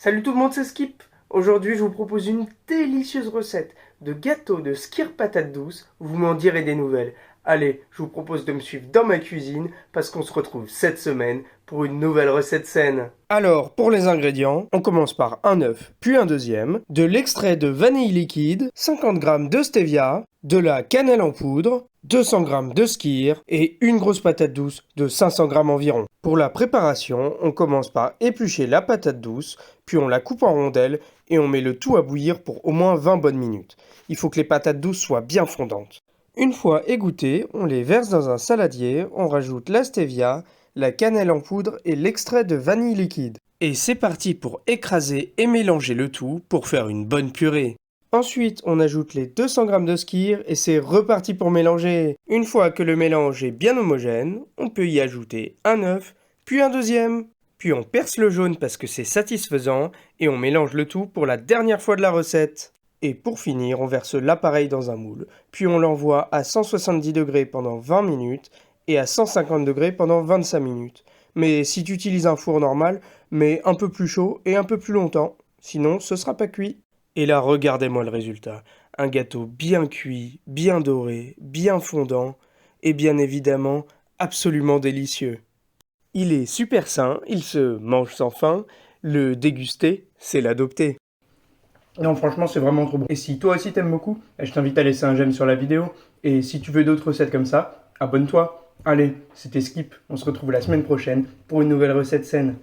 Salut tout le monde, c'est Skip. Aujourd'hui, je vous propose une délicieuse recette de gâteau de skyr patate douce. Vous m'en direz des nouvelles. Allez, je vous propose de me suivre dans ma cuisine parce qu'on se retrouve cette semaine pour une nouvelle recette saine. Alors, pour les ingrédients, on commence par un œuf, puis un deuxième, de l'extrait de vanille liquide, 50 g de stevia, de la cannelle en poudre, 200 g de skyr et une grosse patate douce de 500 g environ. Pour la préparation, on commence par éplucher la patate douce, puis on la coupe en rondelles et on met le tout à bouillir pour au moins 20 bonnes minutes. Il faut que les patates douces soient bien fondantes. Une fois égouttées, on les verse dans un saladier, on rajoute la stevia, la cannelle en poudre et l'extrait de vanille liquide. Et c'est parti pour écraser et mélanger le tout pour faire une bonne purée. Ensuite, on ajoute les 200 g de skyr et c'est reparti pour mélanger. Une fois que le mélange est bien homogène, on peut y ajouter un œuf, puis un deuxième. Puis on perce le jaune parce que c'est satisfaisant et on mélange le tout pour la dernière fois de la recette. Et pour finir, on verse l'appareil dans un moule, puis on l'envoie à 170 degrés pendant 20 minutes et à 150 degrés pendant 25 minutes. Mais si tu utilises un four normal, mets un peu plus chaud et un peu plus longtemps, sinon ce sera pas cuit. Et là, regardez-moi le résultat. Un gâteau bien cuit, bien doré, bien fondant et bien évidemment absolument délicieux. Il est super sain, il se mange sans faim, le déguster, c'est l'adopter. Non, franchement, c'est vraiment trop bon. Et si toi aussi t'aimes beaucoup, je t'invite à laisser un j'aime sur la vidéo. Et si tu veux d'autres recettes comme ça, abonne-toi. Allez, c'était Skip. On se retrouve la semaine prochaine pour une nouvelle recette saine.